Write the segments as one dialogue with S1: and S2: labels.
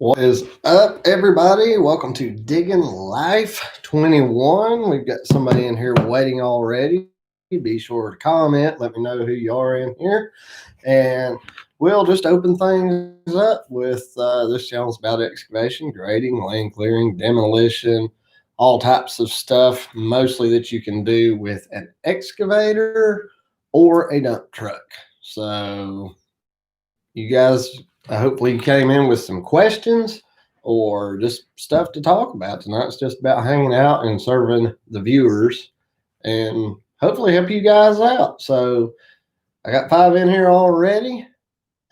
S1: What is up, everybody? Welcome to Digging Life 21. We've got somebody in here waiting already. Be sure to comment. Let me know who you are in here. And we'll just open things up with this channel's about excavation, grading, land clearing, demolition, all types of stuff, mostly that you can do with an excavator or a dump truck. So you guys, hopefully you came in with some questions or just stuff to talk about tonight. It's just about hanging out and serving the viewers and hopefully help you guys out. So I got 5 in here already.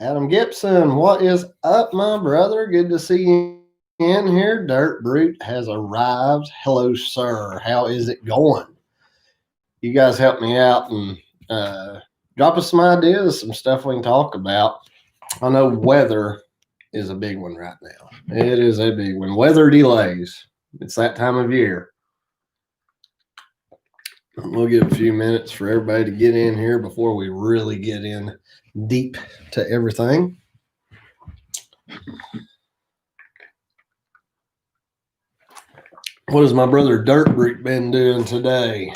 S1: Adam Gibson, what is up, my brother? Good to see you in here. Dirt Brute has arrived. Hello, sir. How is it going? You guys help me out and drop us some ideas, some stuff we can talk about. I know weather is a big one right now. It is a big one. Weather delays. It's that time of year. We'll give a few minutes for everybody to get in here before we really get in deep to everything. What has my brother Dirt Brute been doing today?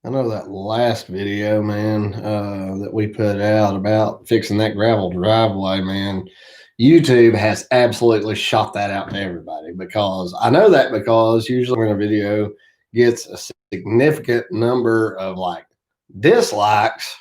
S1: I know that last video, man, that we put out about fixing that gravel driveway, man, YouTube has absolutely shot that out to everybody, because I know that because usually when a video gets a significant number of like dislikes,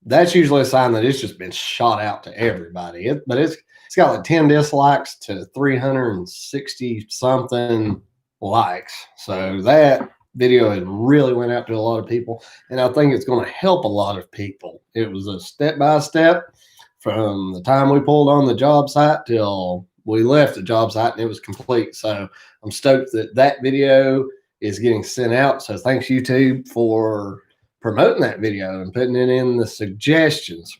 S1: that's usually a sign that it's just been shot out to everybody. But it's got like 10 dislikes to 360 something likes. So that video has really went out to a lot of people, and I think it's going to help a lot of people. It was a step-by-step from the time we pulled on the job site till we left the job site and it was complete. So I'm stoked that that video is getting sent out. So thanks, YouTube, for promoting that video and putting it in the suggestions.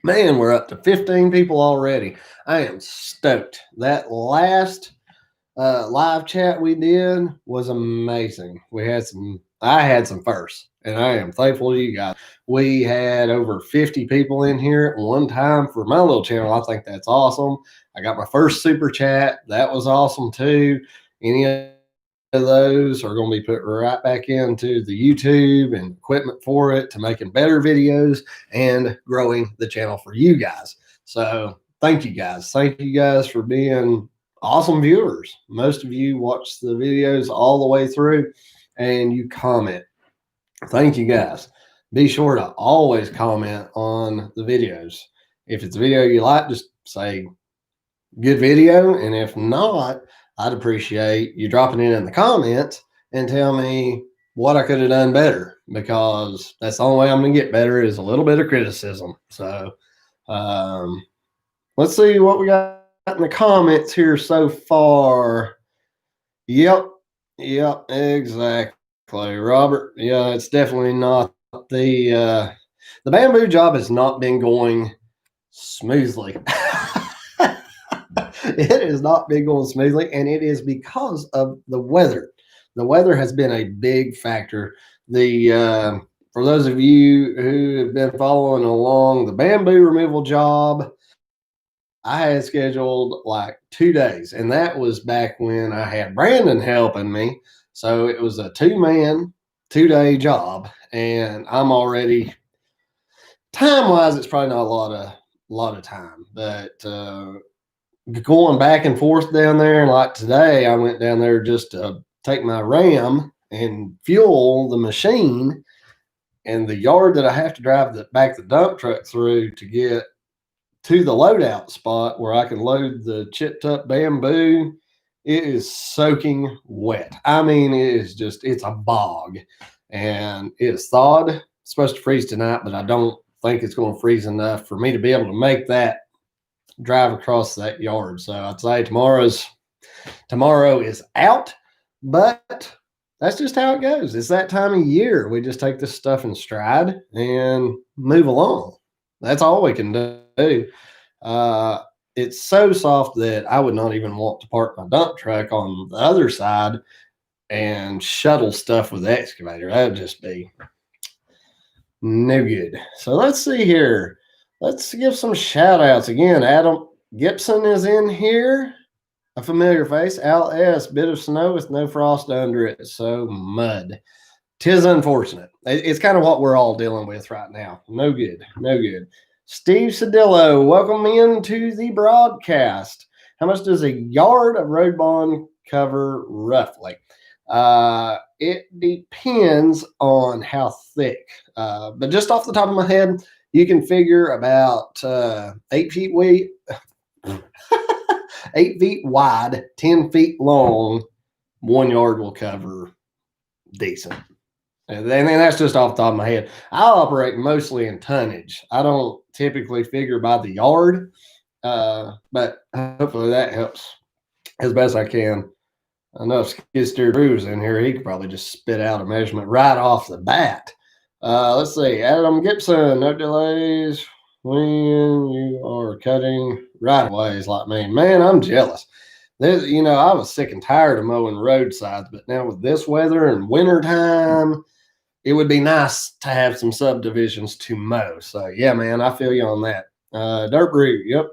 S1: Man, we're up to 15 people already. I am stoked. That last live chat we did was amazing. I had some firsts, and I am thankful to you guys. We had over 50 people in here at one time for my little channel. I think that's awesome. I got my first super chat. That was awesome too. Any of those are going to be put right back into the YouTube and equipment for it to making better videos and growing the channel for you guys. So thank you guys. Thank you guys for being awesome viewers. Most of you watch the videos all the way through and you comment. Thank you guys. Be sure to always comment on the videos. If it's a video you like, just say good video. And if not, I'd appreciate you dropping it in the comments and tell me what I could have done better, because that's the only way I'm going to get better is a little bit of criticism. So let's see what we got in the comments here so far. Yep, exactly, Robert. Yeah, it's definitely not the bamboo job has not been going smoothly. It has not been going smoothly, and it is because of the weather. The weather has been a big factor. For those of you who have been following along, the bamboo removal job, I had scheduled like 2 days, and that was back when I had Brandon helping me. So it was a 2-man, 2-day job, and I'm already time-wise, it's probably not a lot of time, but going back and forth down there, and like today, I went down there just to take my Ram and fuel the machine, and the yard that I have to drive back the dump truck through to get to the loadout spot where I can load the chipped up bamboo, it is soaking wet. I mean, it's a bog, and it's thawed. It's supposed to freeze tonight, but I don't think it's going to freeze enough for me to be able to make that drive across that yard. So I'd say tomorrow is out, but that's just how it goes. It's that time of year. We just take this stuff in stride and move along. That's all we can do. It's so soft that I would not even want to park my dump truck on the other side and shuttle stuff with the excavator. That would just be No good. So let's see here. Let's give some shout outs again. Adam Gibson is in here. A familiar face. Al S. Bit of snow with no frost under it. So mud. Tis unfortunate. It's kind of what we're all dealing with right now. No good. No good. Steve Sedillo, welcome into the broadcast. How much does a yard of road bond cover roughly? It depends on how thick. But just off the top of my head, you can figure about 8 feet wide, 8 feet wide, 10 feet long. 1 yard will cover decent. And that's just off the top of my head. I operate mostly in tonnage. I don't typically figure by the yard, but hopefully that helps as best I can. I know if Skid Steer Drew's in here, he could probably just spit out a measurement right off the bat. Let's see. Adam Gibson, no delays when you are cutting right of ways like me. Man, I'm jealous. I was sick and tired of mowing roadsides, but now with this weather and wintertime, it would be nice to have some subdivisions to mow. So yeah, man, I feel you on that. Dirt route, yep.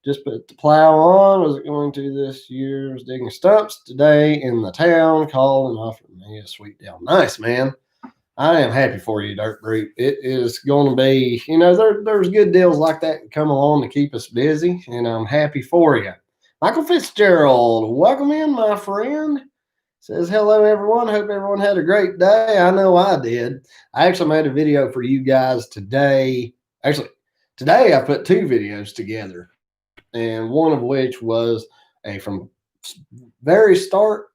S1: Just put the plow on. Was it going to this year's digging stumps today in the town? Called and offered me a sweet deal. Nice, man. I am happy for you, Dirt Root. It is going to be, there's good deals like that that come along to keep us busy, and I'm happy for you. Michael Fitzgerald, welcome in, my friend. Says, hello, everyone. Hope everyone had a great day. I know I did. I actually made a video for you guys today. Actually, today I put 2 videos together, and one of which was from very start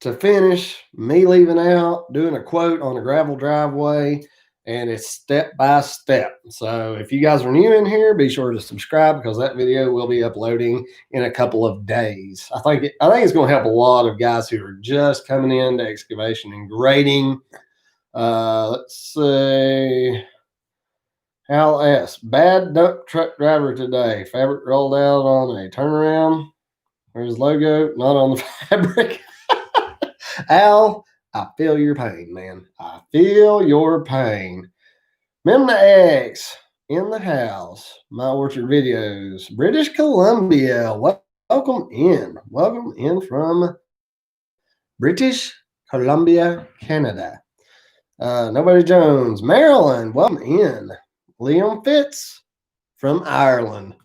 S1: to finish, me leaving out, doing a quote on a gravel driveway, and it's step by step. So if you guys are new in here, be sure to subscribe because that video will be uploading in a couple of days. I think it's going to help a lot of guys who are just coming into excavation and grading. Let's see. Al S. Bad dump truck driver today. Fabric rolled out on a turnaround. Where's logo? Not on the fabric. Al, I feel your pain, man. I feel your pain. Memna X in the house. My Orchard Videos. British Columbia. Welcome in. Welcome in from British Columbia, Canada. Nobody Jones. Maryland. Welcome in. Liam Fitz from Ireland.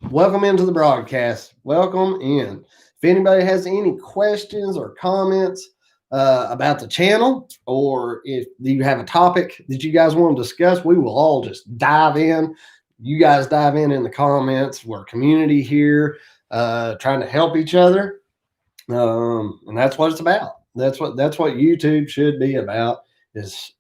S1: Welcome into the broadcast. Welcome in. If anybody has any questions or comments about the channel, or if you have a topic that you guys want to discuss, we will all just dive in. You guys dive in the comments. We're a community here trying to help each other. And that's what it's about. That's what YouTube should be about, is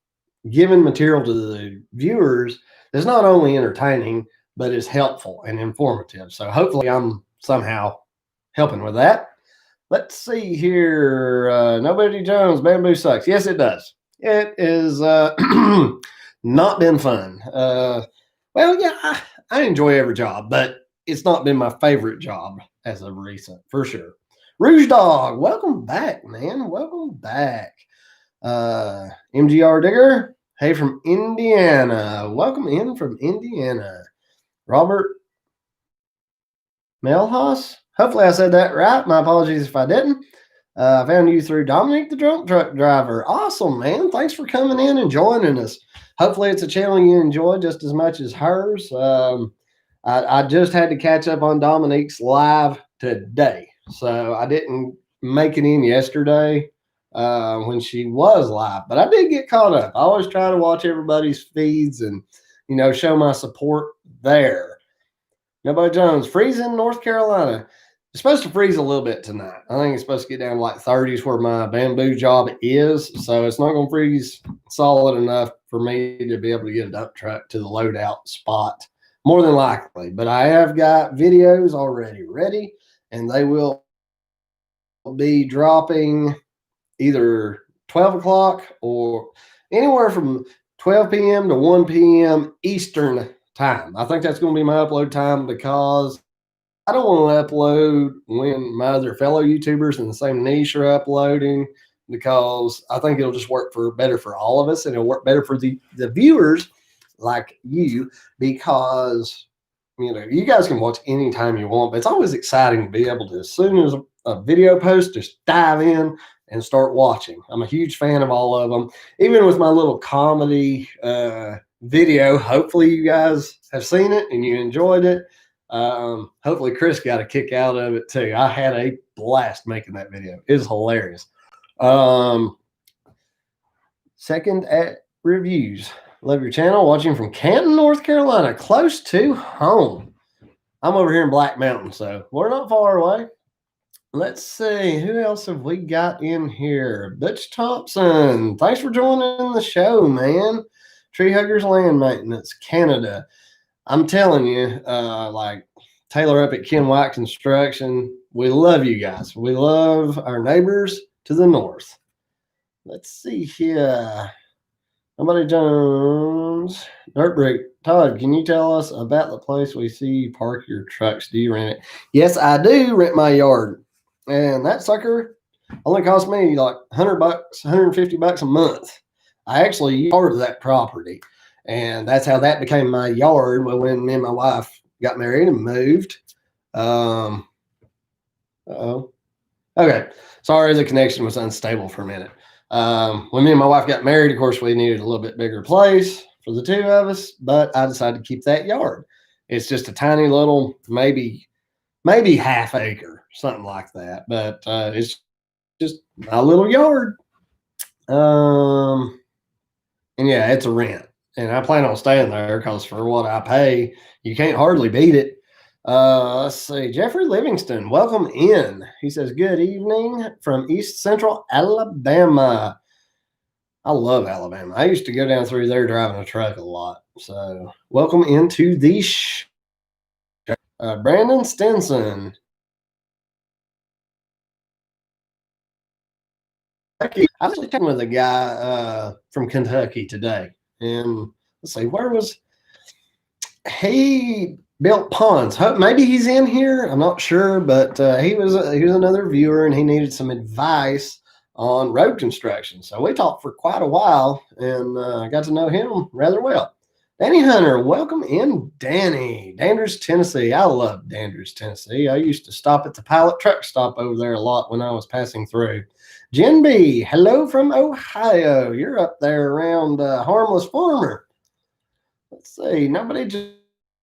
S1: giving material to the viewers that's not only entertaining, but is helpful and informative. So hopefully I'm somehow helping with that. Let's see here. Nobody Jones, bamboo sucks. Yes, it does. It is not been fun. Well, yeah, I enjoy every job, but it's not been my favorite job as of recent, for sure. Rouge Dog, welcome back, man. Welcome back. MGR Digger, hey, from Indiana. Welcome in from Indiana. Robert Melhouse. Hopefully I said that right. My apologies if I didn't. I found you through Dominic, the drunk truck driver. Awesome, man. Thanks for coming in and joining us. Hopefully it's a channel you enjoy just as much as hers. I just had to catch up on Dominique's live today. So I didn't make it in yesterday when she was live, but I did get caught up. I always try to watch everybody's feeds and, show my support there. Nobody Jones, freezing North Carolina. It's supposed to freeze a little bit tonight. I think it's supposed to get down to like 30s where my bamboo job is. So it's not going to freeze solid enough for me to be able to get a dump truck to the loadout spot, more than likely. But I have got videos already ready, and they will be dropping either 12 o'clock or anywhere from 12 p.m. to 1 p.m. Eastern time. I think that's going to be my upload time because I don't want to upload when my other fellow YouTubers in the same niche are uploading, because I think it'll just work better for all of us, and it'll work better for the viewers like you, because you guys can watch anytime you want, but it's always exciting to be able to, as soon as a video post, just dive in and start watching. I'm a huge fan of all of them, even with my little comedy video. Hopefully you guys have seen it and you enjoyed it. Hopefully Chris got a kick out of it too. I had a blast making that video. It was hilarious. Second at reviews. Love your channel. Watching from Canton, North Carolina, close to home. I'm over here in Black Mountain, so we're not far away. Let's see, who else have we got in here? Butch Thompson, thanks for joining the show, man. Tree Huggers Land Maintenance, Canada. I'm telling you, like Taylor up at Ken White Construction, we love you guys. We love our neighbors to the north. Let's see here. Nobody Jones. Dirt Brick. Todd, can you tell us about the place we see you park your trucks? Do you rent it? Yes, I do rent my yard. And that sucker only cost me like $100, $150 a month. I actually used part of that property. And that's how that became my yard when me and my wife got married and moved. Okay. Sorry, the connection was unstable for a minute. When me and my wife got married, of course, we needed a little bit bigger place for the two of us, but I decided to keep that yard. It's just a tiny little, maybe half acre, something like that. But it's just a little yard. And yeah, it's a rent. And I plan on staying there because for what I pay, you can't hardly beat it. Let's see. Jeffrey Livingston, welcome in. He says, good evening from East Central Alabama. I love Alabama. I used to go down through there driving a truck a lot. So welcome into the show. Brandon Stinson. I was actually talking with a guy from Kentucky today. And let's see, where was he? Built ponds. Maybe he's in here. I'm not sure, but he was another viewer, and he needed some advice on road construction. So we talked for quite a while, and I got to know him rather well. Danny Hunter, welcome in, Danny. Dandridge, Tennessee. I love Dandridge, Tennessee. I used to stop at the Pilot truck stop over there a lot when I was passing through. Jen B, hello from Ohio. You're up there around Harmless Farmer. Let's see. Nobody just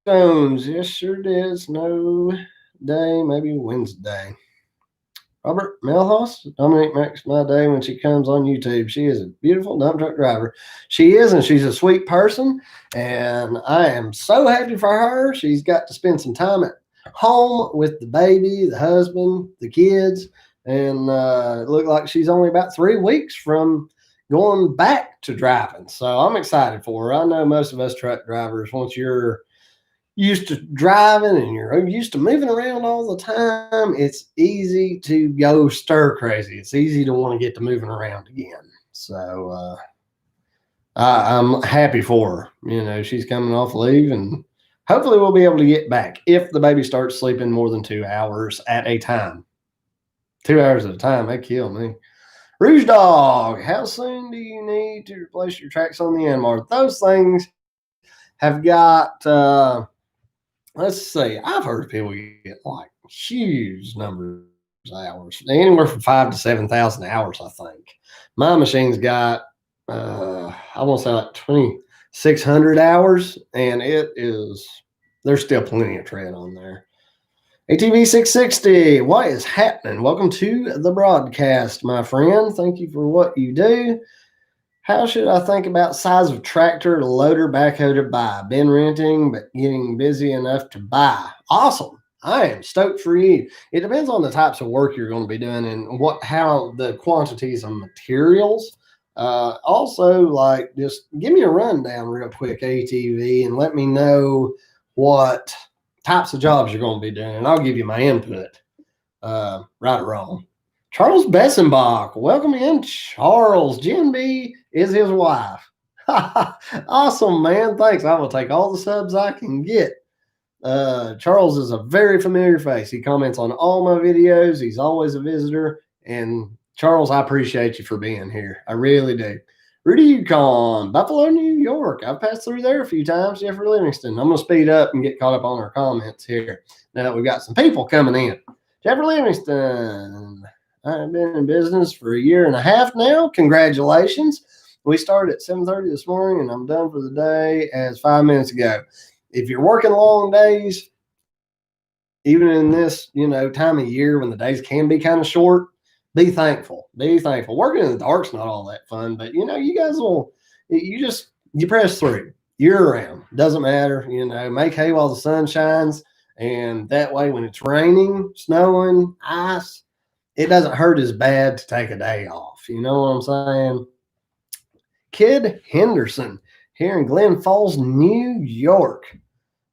S1: Jones, yes, sure did. No day, maybe Wednesday. Robert Melhouse, Dominic makes my day when she comes on YouTube. She is a beautiful dump truck driver. She is, and she's a sweet person, and I am so happy for her. She's got to spend some time at home with the baby, the husband, the kids, and it looked like she's only about 3 weeks from going back to driving. So I'm excited for her. I know most of us truck drivers, once you're used to driving and you're used to moving around all the time, it's easy to go stir crazy. It's easy to want to get to moving around again. So I'm happy for her. She's coming off leave, and hopefully we'll be able to get back if the baby starts sleeping more than 2 hours at a time. 2 hours at a time, that kill me. Rouge Dog, how soon do you need to replace your tracks on the Yanmar? Those things have got let's see. I've heard people get like huge numbers of hours, anywhere from 5,000 to 7,000 hours. I think my machine's got I want to say like 2,600 hours, and there's still plenty of tread on there. ATV 660, what is happening? Welcome to the broadcast, my friend. Thank you for what you do. How should I think about size of tractor, loader, backhoe to buy? Been renting, but getting busy enough to buy. Awesome. I am stoked for you. It depends on the types of work you're going to be doing and how the quantities of materials. Also, like, just give me a rundown real quick, ATV, and let me know what types of jobs you're going to be doing, and I'll give you my input, right or wrong. Charles Bessenbach, welcome in, Charles. Jen B is his wife. Awesome, man. Thanks. I will take all the subs I can get. Charles is a very familiar face. He comments on all my videos. He's always a visitor. And Charles, I appreciate you for being here. I really do. Rudy Yukon, Buffalo, New York. I've passed through there a few times. Jeffrey Livingston. I'm going to speed up and get caught up on our comments here. Now that we've got some people coming in. Jeffrey Livingston. I've been in business for 1.5 years now. Congratulations. We started at 7:30 this morning, and I'm done for the day as 5 minutes ago. If you're working long days, even in this, time of year when the days can be kind of short, be thankful. Be thankful. Working in the dark's not all that fun, but you guys you press through year round. Doesn't matter. Make hay while the sun shines. And that way, when it's raining, snowing, ice, it doesn't hurt as bad to take a day off. You know what I'm saying? Kid Henderson here in Glen Falls, New York.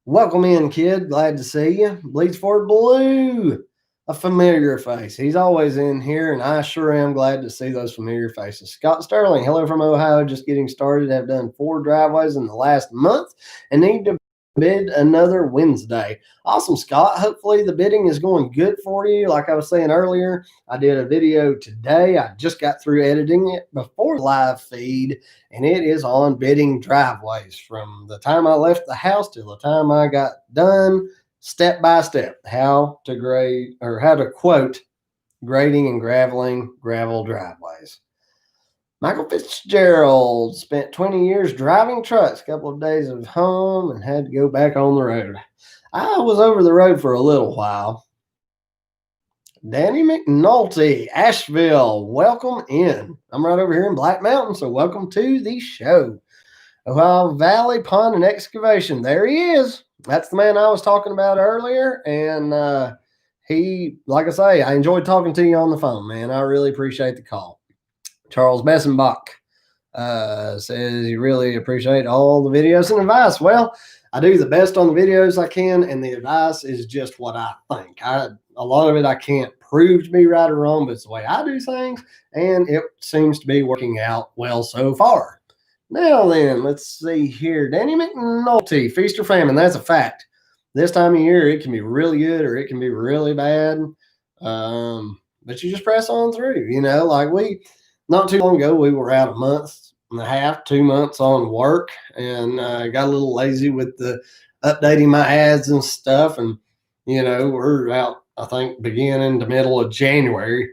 S1: Welcome in, kid. Glad to see you. Bleeds for Blue, a familiar face. He's always in here, and I sure am glad to see those familiar faces. Scott Sterling, hello from Ohio, just getting started. Have done 4 driveways in the last month and need to bid another Wednesday. Awesome, Scott. Hopefully the bidding is going good for you. Like I was saying earlier, I did a video today. I just got through editing it before the live feed, and it is on bidding driveways from the time I left the house till the time I got done, step by step, how to quote grading and graveling gravel driveways. Michael Fitzgerald spent 20 years driving trucks, a couple of days of home, and had to go back on the road. I was over the road for a little while. Danny McNulty, Asheville, welcome in. I'm right over here in Black Mountain, so welcome to the show. Ohio Valley Pond and Excavation. There he is. That's the man I was talking about earlier, and he, like I say, I enjoyed talking to you on the phone, man. I really appreciate the call. Charles Bessenbach says you really appreciate all the videos and advice. Well, I do the best on the videos I can, and the advice is just what I think. A lot of it I can't prove to be right or wrong, but it's the way I do things, and it seems to be working out well so far. Now then, let's see here. Danny McNulty, feast or famine, that's a fact. This time of year, it can be really good or it can be really bad, but you just press on through. Not too long ago, we were out 1.5 months, 2 months on work, and got a little lazy with the updating my ads and stuff. And, we're out, I think, beginning to middle of January.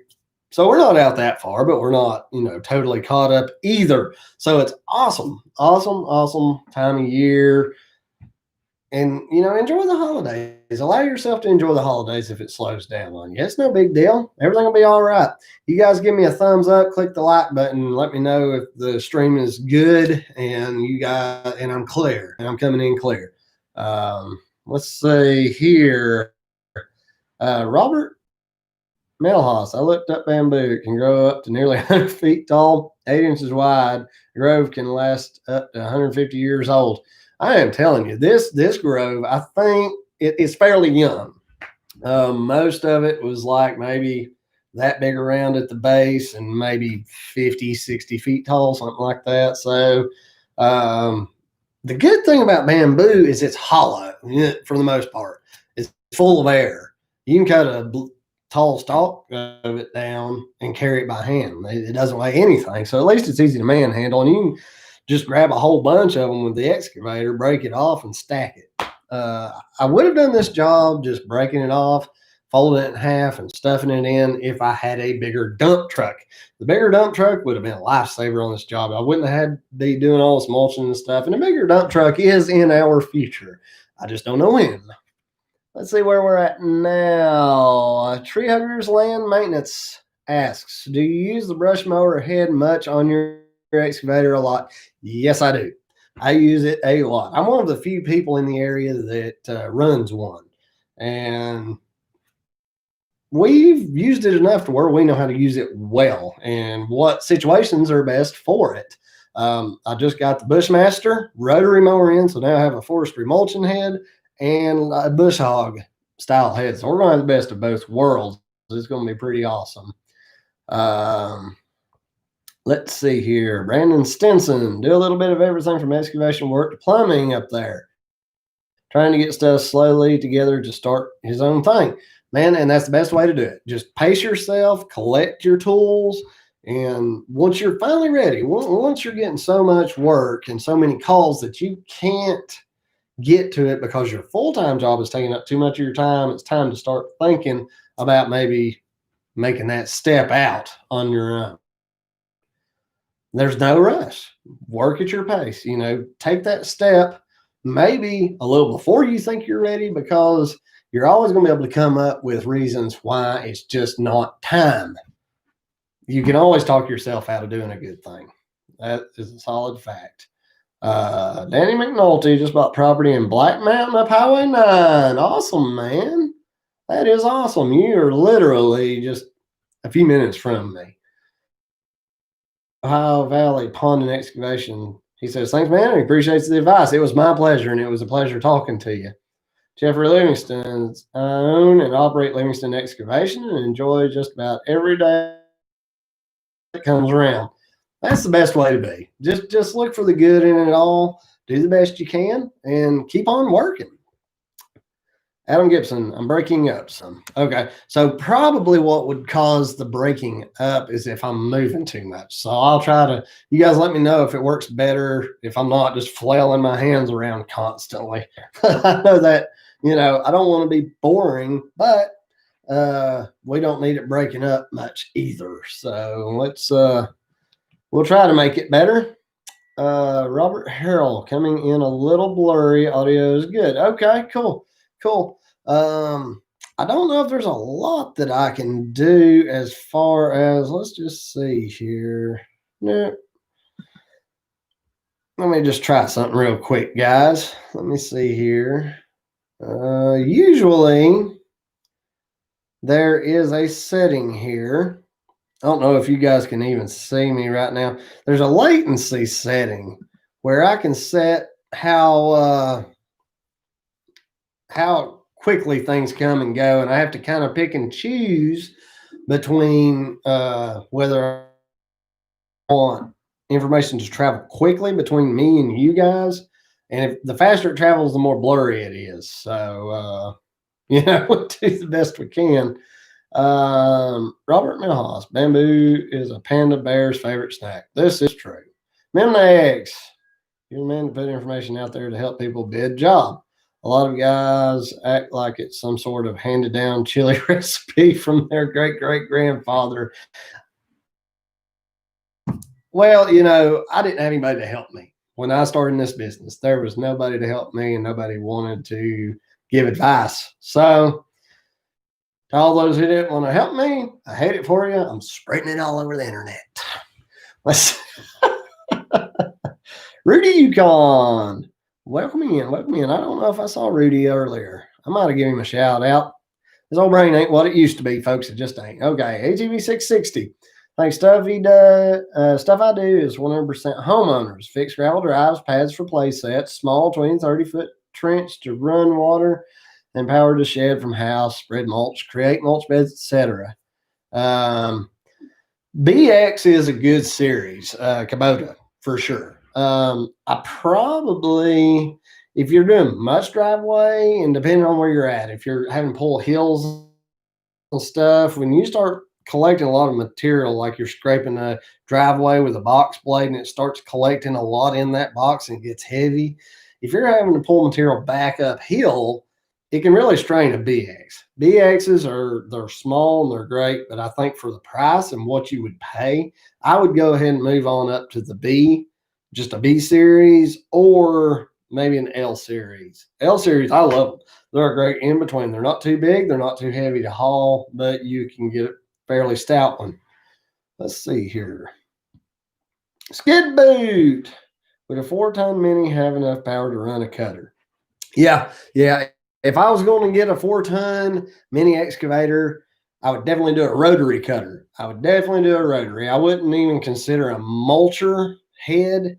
S1: So we're not out that far, but we're not, totally caught up either. So it's awesome time of year. And, enjoy the holidays. Allow yourself to enjoy the holidays if it slows down on you. It's no big deal. Everything will be all right. You guys give me a thumbs up, click the like button, and let me know if the stream is good and I'm clear, and I'm coming in clear. Let's see here. Robert Melhouse, I looked up bamboo. It can grow up to nearly 100 feet tall, 8 inches wide. The grove can last up to 150 years old. I am telling you, this grove, I think it's fairly young. Most of it was like maybe that big around at the base and maybe 50, 60 feet tall, something like that. So the good thing about bamboo is it's hollow for the most part. It's full of air. You can cut a tall stalk of it down and carry it by hand. It doesn't weigh anything. So at least it's easy to manhandle, and you can just grab a whole bunch of them with the excavator, break it off, and stack it. I would have done this job just breaking it off, folding it in half, and stuffing it in if I had a bigger dump truck. The bigger dump truck would have been a lifesaver on this job. I wouldn't have had to be doing all this mulching and stuff. And a bigger dump truck is in our future. I just don't know when. Let's see where we're at now. Tree Huggers Land Maintenance asks, do you use the brush mower head much on your excavator? A lot? Yes, I do. I use it a lot. I'm one of the few people in the area that runs one, and we've used it enough to where we know how to use it well and what situations are best for it. I just got the Bushmaster rotary mower in, so now I have a forestry mulching head and a bush hog style head. So we're going to have the best of both worlds. It's going to be pretty awesome. Let's see here. Brandon Stinson, do a little bit of everything from excavation work to plumbing up there. Trying to get stuff slowly together to start his own thing. Man, and that's the best way to do it. Just pace yourself, collect your tools, And once you're finally ready, once you're getting so much work and so many calls that you can't get to it because your full-time job is taking up too much of your time, it's time to start thinking about maybe making that step out on your own. There's no rush. Work at your pace. Take that step maybe a little before you think you're ready, because you're always going to be able to come up with reasons why it's just not time. You can always talk yourself out of doing a good thing. That is a solid fact. Danny McNulty just bought property in Black Mountain up Highway 9. Awesome, man. That is awesome. You are literally just a few minutes from me. Ohio Valley Pond and Excavation. He says, thanks, man. He appreciates the advice. It was my pleasure, and it was a pleasure talking to you. Jeffrey Livingston's own and operate Livingston Excavation and enjoy just about every day that comes around. That's the best way to be. Just look for the good in it all. Do the best you can and keep on working. Adam Gibson, I'm breaking up some. Okay, so probably what would cause the breaking up is if I'm moving too much. So I'll try to, you guys let me know if it works better, if I'm not just flailing my hands around constantly. I know that, I don't want to be boring, but we don't need it breaking up much either. So let's, we'll try to make it better. Robert Harrell coming in a little blurry. Audio is good. Okay, cool. I don't know if there's a lot that I can do as far as, let's just see here. No. Let me just try something real quick, guys. Let me see here. Usually there is a setting here. I don't know if you guys can even see me right now. There's a latency setting where I can set how quickly things come and go, and I have to kind of pick and choose between whether I want information to travel quickly between me and you guys, and if the faster it travels, the more blurry it is. So we'll do the best we can. Robert Milhouse, bamboo is a panda bear's favorite snack. This is true. Memnex, you're the man to put information out there to help people bid job. A lot of guys act like it's some sort of handed down chili recipe from their great grandfather. Well, I didn't have anybody to help me when I started in this business. There was nobody to help me, and nobody wanted to give advice. So to all those who didn't want to help me, I hate it for you. I'm spreading it all over the internet. Let's Rudy Yukon. Welcome in. I don't know if I saw Rudy earlier. I might have given him a shout out. His old brain ain't what it used to be, folks. It just ain't. Okay, ATV 660. Like stuff I do is 100% homeowners. Fix gravel drives, pads for play sets, small 20, 30-foot trench to run water, and power to shed from house, spread mulch, create mulch beds, etc. BX is a good series, Kubota, for sure. I probably, if you're doing much driveway, and depending on where you're at, if you're having to pull hills and stuff, when you start collecting a lot of material, like you're scraping a driveway with a box blade and it starts collecting a lot in that box and it gets heavy, if you're having to pull material back uphill, it can really strain a BX. BXs they're small and they're great, but I think for the price and what you would pay, I would go ahead and move on up to the B, just a B series, or maybe an L series. L series, I love them. They're a great in between. They're not too big, they're not too heavy to haul, but you can get a fairly stout one. Let's see here. Skid boot. Would a 4-ton mini have enough power to run a cutter? Yeah. If I was going to get a 4-ton mini excavator, I would definitely do a rotary cutter. I wouldn't even consider a mulcher head,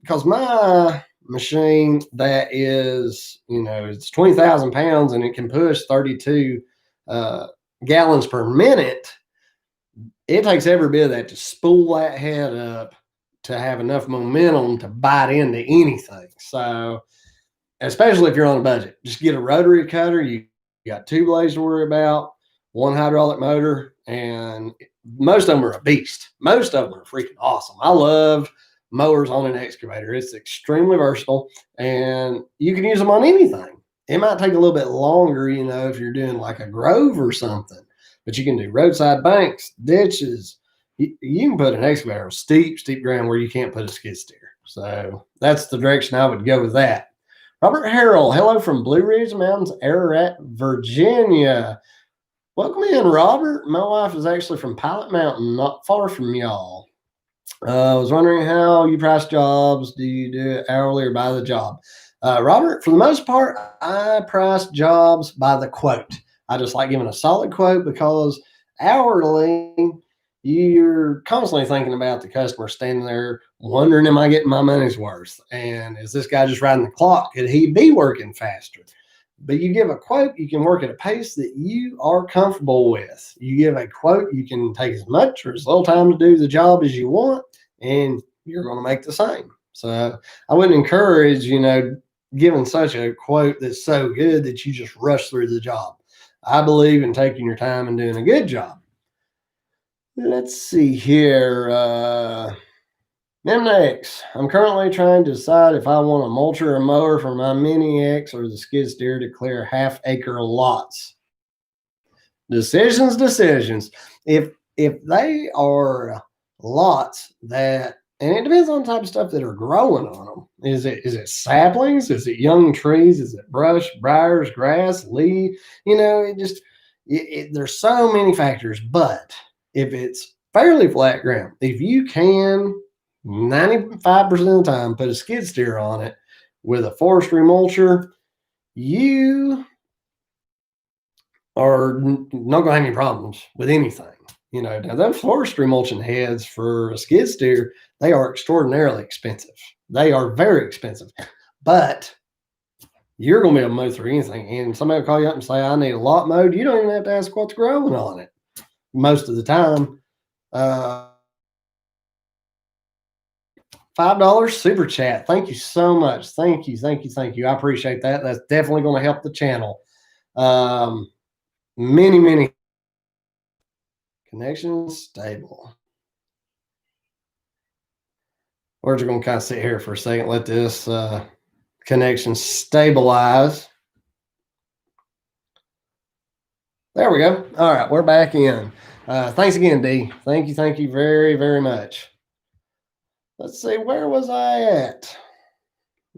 S1: because my machine that is, it's 20,000 pounds and it can push 32 gallons per minute. It takes every bit of that to spool that head up to have enough momentum to bite into anything. So especially if you're on a budget, just get a rotary cutter. You got 2 blades to worry about, 1 hydraulic motor, and most of them are a beast. Most of them are freaking awesome. I love mowers on an excavator. It's extremely versatile, and you can use them on anything. It might take a little bit longer, if you're doing like a grove or something, but you can do roadside banks, ditches. You can put an excavator on steep ground where you can't put a skid steer. So that's the direction I would go with that. Robert Harrell, hello from Blue Ridge Mountains, Ararat, Virginia. Welcome in, Robert. My wife is actually from Pilot Mountain, not far from y'all. I was wondering how you price jobs. Do you do it hourly or by the job? Robert, for the most part, I price jobs by the quote. I just like giving a solid quote because hourly, you're constantly thinking about the customer standing there wondering, am I getting my money's worth? And is this guy just riding the clock? Could he be working faster? But you give a quote, you can work at a pace that you are comfortable with. You give a quote, you can take as much or as little time to do the job as you want, and you're going to make the same. So I wouldn't encourage, giving such a quote that's so good that you just rush through the job. I believe in taking your time and doing a good job. Let's see here. MX, I'm currently trying to decide if I want a mulcher or mower for my Mini X or the skid steer to clear half-acre lots. Decisions. If they are lots that, and it depends on the type of stuff that are growing on them. Is it saplings? Is it young trees? Is it brush, briars, grass, leaf? There's so many factors. But if it's fairly flat ground, if you can 95% of the time put a skid steer on it with a forestry mulcher, you are not going to have any problems with anything. Now those forestry mulching heads for a skid steer, they are extraordinarily expensive. They are very expensive, but you're going to be able to mow through anything. And somebody will call you up and say, I need a lot mowed. You don't even have to ask what's growing on it most of the time. $5 super chat. Thank you so much. Thank you. I appreciate that. That's definitely going to help the channel. Many connections stable. We're just going to kind of sit here for a second. Let this connection stabilize. There we go. All right, we're back in. Thanks again, D. Thank you very, very much. Let's see, where was I at?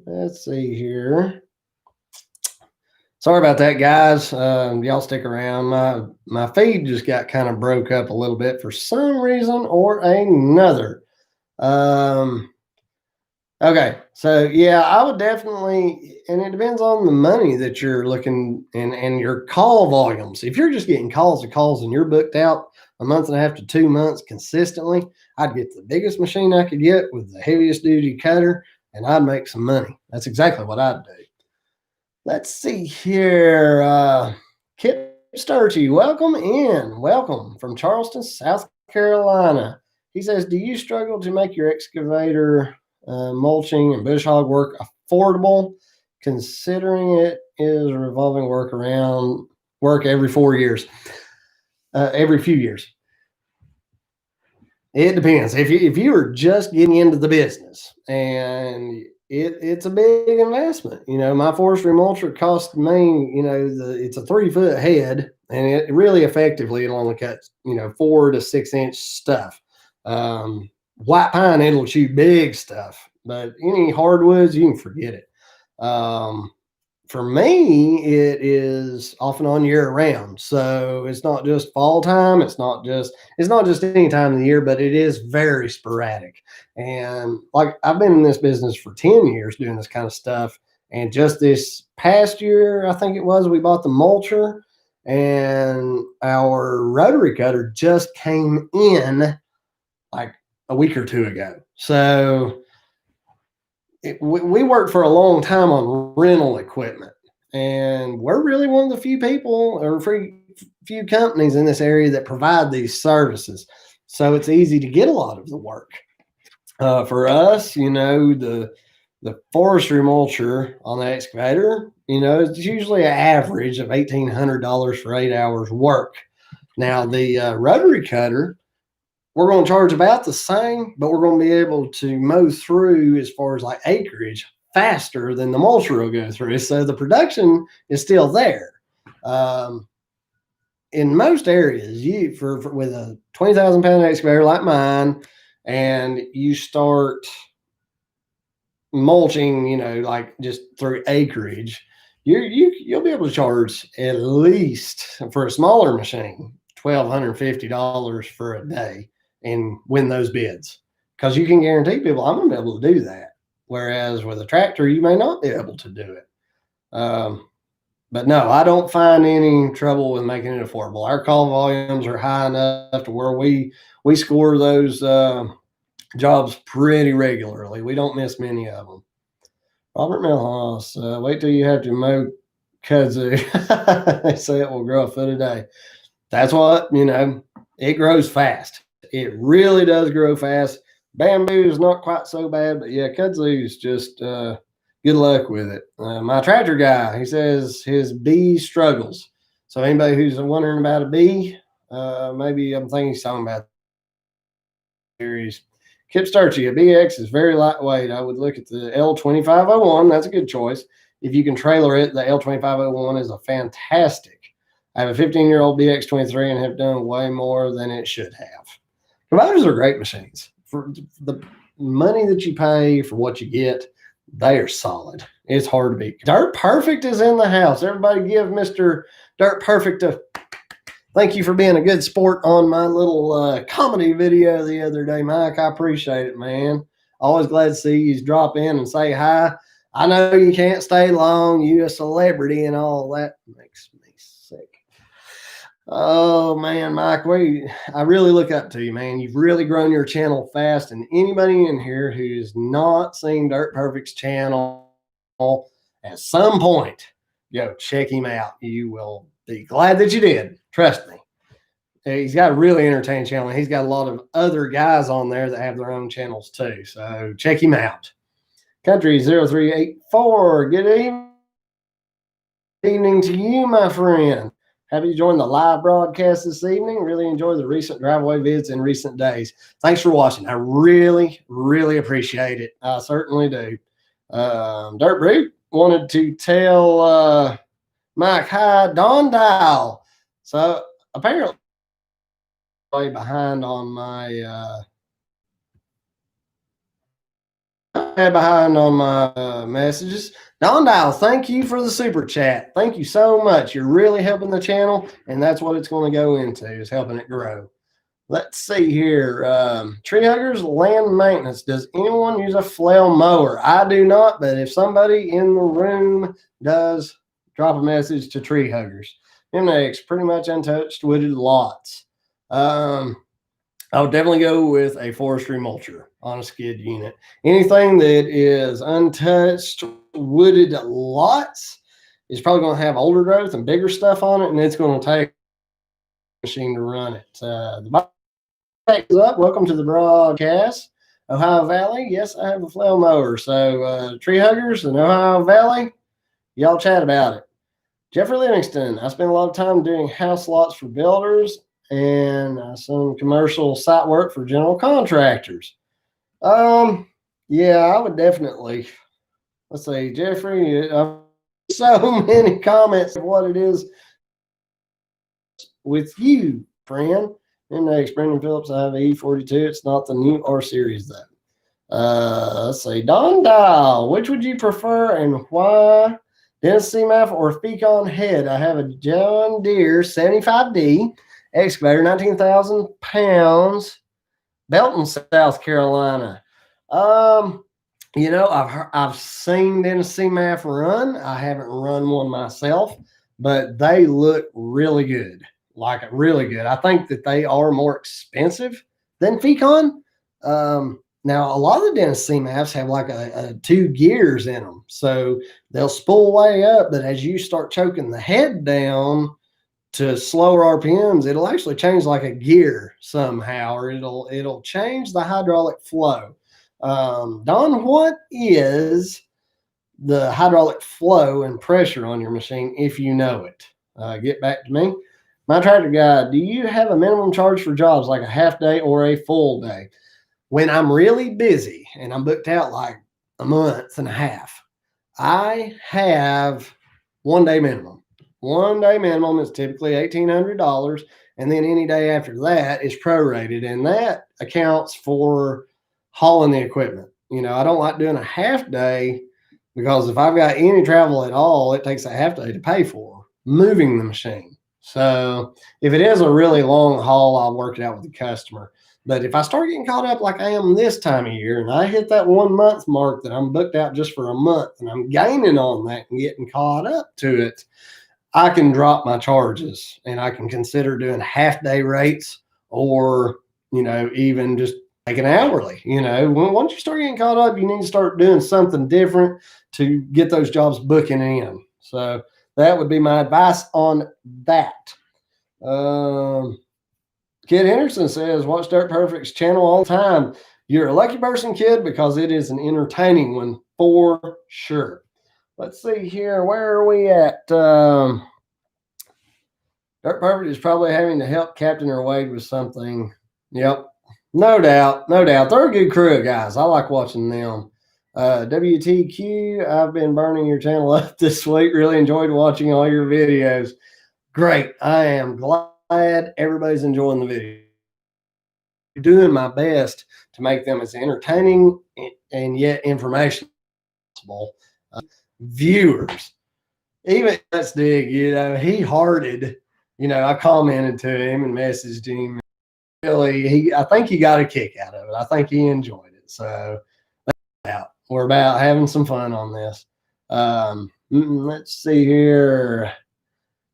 S1: Let's see here. Sorry about that, guys. Y'all stick around. My feed just got kind of broke up a little bit for some reason or another. Okay, so yeah, I would definitely, and it depends on the money that you're looking and your call volumes. If you're just getting calls and you're booked out a month and a half to 2 months consistently, I'd get the biggest machine I could get with the heaviest duty cutter, and I'd make some money. That's exactly what I'd do. Let's see here. Kip Sturgey, welcome in. Welcome from Charleston, South Carolina. He says, do you struggle to make your excavator mulching and bush hog work affordable, considering it is revolving work every 4 years, every few years? It depends. If you are just getting into the business, and it's a big investment. My forestry mulcher cost me, it's a 3-foot head, and it really effectively it'll only cut 4 to 6 inch stuff. White pine, it'll chew big stuff, but any hardwoods, you can forget it. For me, it is off and on year round. So it's not just fall time. It's not just any time of the year, but it is very sporadic. And like, I've been in this business for 10 years doing this kind of stuff. And just this past year, I think it was, we bought the mulcher, and our rotary cutter just came in like a week or 2 ago. So we worked for a long time on rental equipment, and we're really one of the few people or few companies in this area that provide these services. So it's easy to get a lot of the work. For us, the forestry mulcher on the excavator, it's usually an average of $1,800 for 8 hours work. Now, the rotary cutter, we're going to charge about the same, but we're going to be able to mow through as far as like acreage faster than the mulcher will go through. So the production is still there. In most areas, you for with a 20,000 pound excavator like mine, and you start mulching, like just through acreage, you'll be able to charge at least for a smaller machine $1,250 for a day and win those bids, because you can guarantee people I'm going to be able to do that. Whereas with a tractor, you may not be able to do it. But no, I don't find any trouble with making it affordable. Our call volumes are high enough to where we score those jobs pretty regularly. We don't miss many of them. Robert Milhouse, wait till you have to mow kudzu. They say it will grow a foot a day. That's what, it grows fast. It really does grow fast. Bamboo is not quite so bad, but yeah, kudzu is just good luck with it. My tractor guy, he says his bee struggles. So anybody who's wondering about a bee, maybe I'm thinking he's talking about series. Kip Sturchie, a BX is very lightweight. I would look at the L2501. That's a good choice. If you can trailer it, the L2501 is a fantastic. I have a 15-year-old BX23 and have done way more than it should have. Kuboters are great machines. For the money that you pay for what you get, they are solid. It's hard to beat. Dirt Perfect is in the house. Everybody give Mr. Dirt Perfect a thank you for being a good sport on my little comedy video the other day, Mike. I appreciate it, man. Always glad to see you drop in and say hi. I know you can't stay long. You're a celebrity and all that. Makes me sick. Oh, man, Mike, I really look up to you, man. You've really grown your channel fast. And anybody in here who's not seen Dirt Perfect's channel at some point, go check him out. You will be glad that you did. Trust me. He's got a really entertaining channel. He's got a lot of other guys on there that have their own channels too. So check him out. Country 0384. Good evening to you, my friend. Happy to join the live broadcast this evening. Really enjoy the recent driveway vids in recent days. Thanks for watching. I really, really appreciate it. I certainly do. Dirt Brute wanted to tell Mike, hi, Don Dial. So apparently behind on my messages. Don Dial, thank you for the super chat. Thank you so much. You're really helping the channel, and that's what it's going to go into, is helping it grow. Let's see here. Tree huggers, land maintenance. Does anyone use a flail mower? I do not, but if somebody in the room does, drop a message to tree huggers. MX, pretty much untouched wooded lots. I would definitely go with a forestry mulcher on a skid unit. Anything that is untouched wooded lots is probably going to have older growth and bigger stuff on it, and it's going to take a machine to run it. The box is up. Welcome to the broadcast. Ohio Valley, yes, I have a flail mower. So tree huggers in Ohio Valley, y'all chat about it. Jeffrey Livingston, I spend a lot of time doing house lots for builders and some commercial site work for general contractors. Yeah, I would definitely, let's see, Jeffrey, so many comments of what it is with you, friend. And next, Brendan Phillips, I have an E42. It's not the new R series though. Let's see, Don Dial, which would you prefer and why? Dennis CMAF or Fecon head? I have a John Deere 75D excavator, 19,000 pounds, Belton, South Carolina. I've seen Dennis CMAF run. I haven't run one myself, but they look really good. Like it really good. I think that they are more expensive than Fecon. Now, a lot of the Dennis CMAFs have like a 2 gears in them. So they'll spool way up, but as you start choking the head down to slower RPMs, it'll actually change like a gear somehow, or it'll change the hydraulic flow. Don, what is the hydraulic flow and pressure on your machine if you know it? Get back to me. My tractor guy, do you have a minimum charge for jobs like a half day or a full day? When I'm really busy and I'm booked out like a month and a half, I have 1 day minimum. 1 day minimum is typically $1,800. And then any day after that is prorated. And that accounts for hauling the equipment. I don't like doing a half day because if I've got any travel at all, it takes a half day to pay for moving the machine. So if it is a really long haul, I'll work it out with the customer. But if I start getting caught up like I am this time of year and I hit that 1 month mark that I'm booked out just for a month and I'm gaining on that and getting caught up to it, I can drop my charges and I can consider doing half day rates or, even just take an hourly. Once you start getting caught up, you need to start doing something different to get those jobs booking in. So that would be my advice on that. Kid Henderson says, watch Dirt Perfect's channel all the time. You're a lucky person, kid, because it is an entertaining one for sure. Let's see here. Where are we at? Dirt Perfect is probably having to help Captain or Wade with something. Yep. No doubt. No doubt. They're a good crew of guys. I like watching them. WTQ, I've been burning your channel up this week. Really enjoyed watching all your videos. Great. I am glad everybody's enjoying the video. Doing my best to make them as entertaining and yet informational as possible. Viewers, even Let's Dig, he hearted. I commented to him and messaged him. Really, I think he got a kick out of it. I think he enjoyed it. So we're about having some fun on this. Let's see here.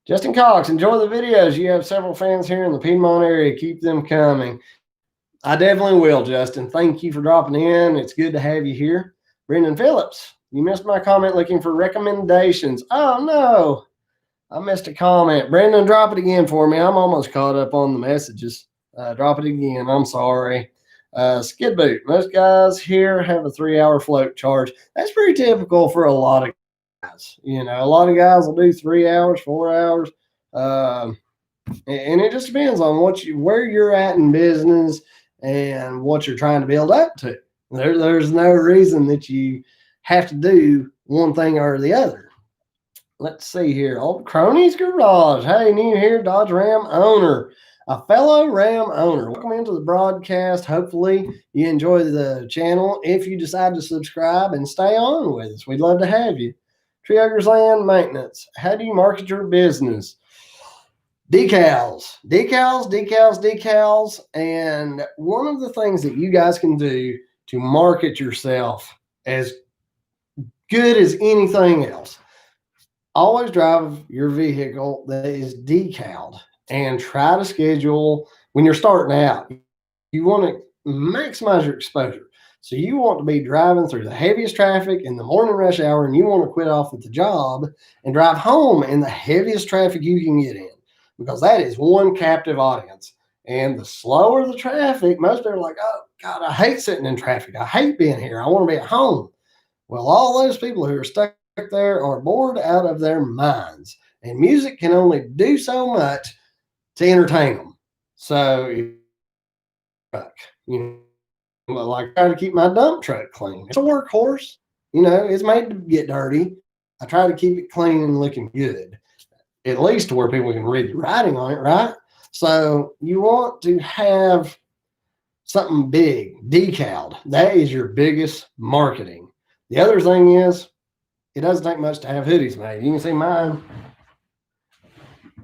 S1: Justin Cox, enjoy the videos. You have several fans here in the Piedmont area. Keep them coming. I definitely will, Justin. Thank you for dropping in. It's good to have you here. Brendan Phillips, you missed my comment looking for recommendations. Oh, no. I missed a comment. Brendan, drop it again for me. I'm almost caught up on the messages. Drop it again. I'm sorry. Skid boot. Most guys here have a 3-hour float charge. That's pretty typical for a lot of guys. A lot of guys will do 3 hours, 4 hours. And it just depends on where you're at in business and what you're trying to build up to. There's no reason that you have to do one thing or the other. Let's see here. Old Crony's Garage. Hey, new here, Dodge Ram owner, a fellow Ram owner. Welcome into the broadcast. Hopefully you enjoy the channel. If you decide to subscribe and stay on with us, we'd love to have you. Tree Huggers Land Maintenance. How do you market your business? Decals. And one of the things that you guys can do to market yourself as good as anything else, always drive your vehicle that is decaled and try to schedule when you're starting out. You want to maximize your exposure. So you want to be driving through the heaviest traffic in the morning rush hour, and you want to quit off at the job and drive home in the heaviest traffic you can get in, because that is one captive audience. And the slower the traffic, most people are like, oh, God, I hate sitting in traffic. I hate being here. I want to be at home. Well, all those people who are stuck there are bored out of their minds. And music can only do so much to entertain them. So, like trying to keep my dump truck clean. It's a workhorse. It's made to get dirty. I try to keep it clean and looking good, at least to where people can read the writing on it, right? So you want to have something big, decaled. That is your biggest marketing. The other thing is, it doesn't take much to have hoodies made. You can see mine.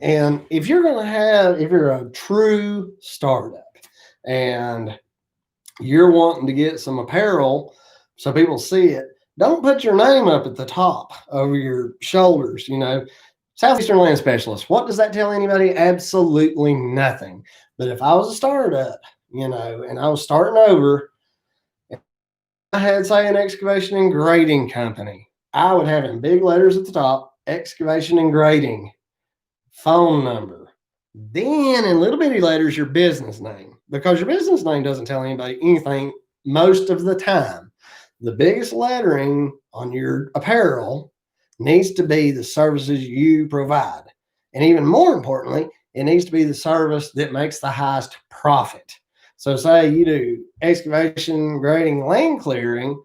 S1: And if you're a true startup and you're wanting to get some apparel so people see it, don't put your name up at the top over your shoulders. Southeastern Land Specialist. What does that tell anybody? Absolutely nothing. But if I was a startup, and I was starting over, I had, say, an excavation and grading company, I would have in big letters at the top, excavation and grading, phone number. Then in little bitty letters, your business name, because your business name doesn't tell anybody anything most of the time. The biggest lettering on your apparel needs to be the services you provide. And even more importantly, It needs to be the service that makes the highest profit. So say you do excavation, grading, land clearing,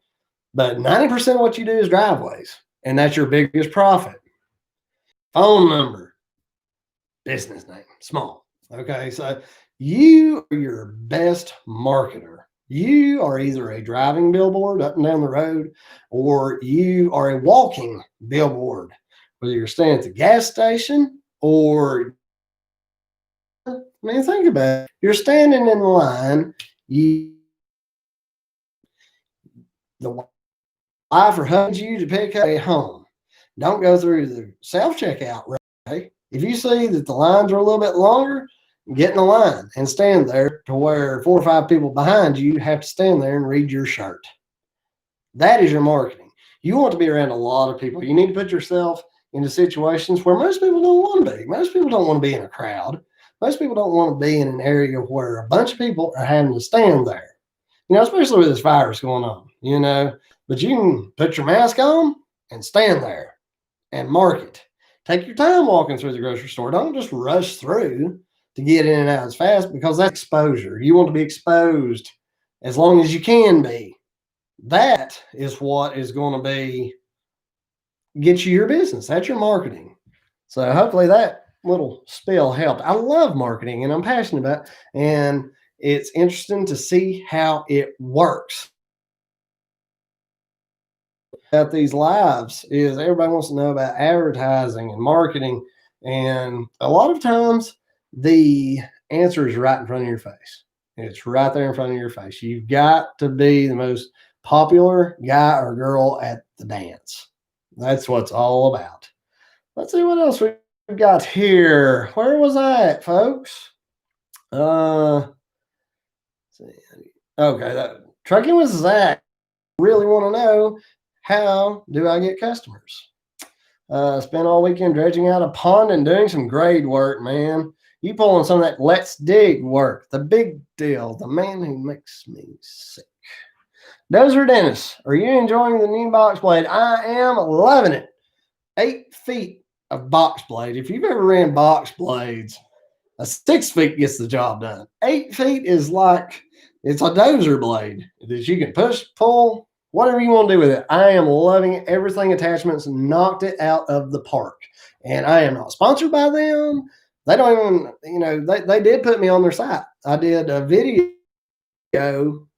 S1: but 90% of what you do is driveways, and that's your biggest profit. Phone number, business name, small. Okay, so you are your best marketer. You are either a driving billboard up and down the road, or you are a walking billboard, whether you're staying at the gas station or, I mean, think about it. You're standing in line, the wife or husband you to pick up a home. Don't go through the self-checkout, right? If you see that the lines are a little bit longer, get in the line and stand there to where 4 or 5 people behind you have to stand there and read your shirt. That is your marketing. You want to be around a lot of people. You need to put yourself into situations where most people don't want to be. Most people don't want to be in a crowd. Most people don't want to be in an area where a bunch of people are having to stand there. Especially with this virus going on, but you can put your mask on and stand there and market. Take your time walking through the grocery store. Don't just rush through to get in and out as fast, because that's exposure. You want to be exposed as long as you can be. That is what is going to be get you your business. That's your marketing. So hopefully that little spill helped. I love marketing and I'm passionate about it, and it's interesting to see how it works. About these lives is everybody wants to know about advertising and marketing, and a lot of times the answer is right in front of your face. It's right there in front of your face. You've got to be the most popular guy or girl at the dance. That's what's all about. Let's see what else we've got here. Where was I at, folks? Okay, trucking with Zach. Really want to know, how do I get customers? Spent all weekend dredging out a pond and doing some grade work, man. You pulling some of that let's dig work, the big deal, the man who makes me sick. Dozer Dennis, are you enjoying the new box blade? I am loving it. 8 feet of box blade. If you've ever ran box blades, a 6 feet gets the job done. 8 feet is like, it's a dozer blade that you can push, pull, whatever you want to do with it. I am loving it. Everything attachments knocked it out of the park. And I am not sponsored by them. They don't even, they did put me on their site. I did a video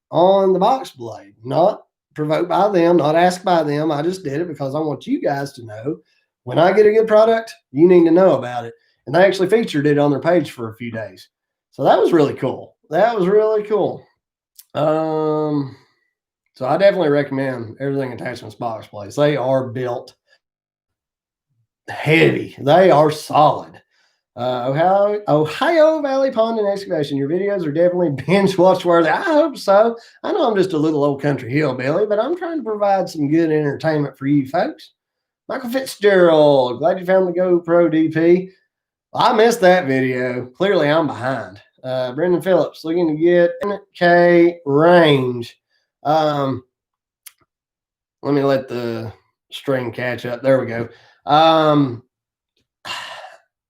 S1: on the box blade, not provoked by them, not asked by them. I just did it because I want you guys to know, when I get a good product, you need to know about it. And they actually featured it on their page for a few days. So that was really cool. That was really cool. So I definitely recommend Everything Attachments box blades. They are built heavy. They are solid. Ohio Valley Pond and Excavation. Your videos are definitely binge watch worthy. I hope so. I know I'm just a little old country hillbilly, but I'm trying to provide some good entertainment for you folks. Michael Fitzgerald, glad you found the GoPro DP. I missed that video. Clearly, I'm behind. Brendan Phillips, looking to get 10K range. Let me let the string catch up. There we go.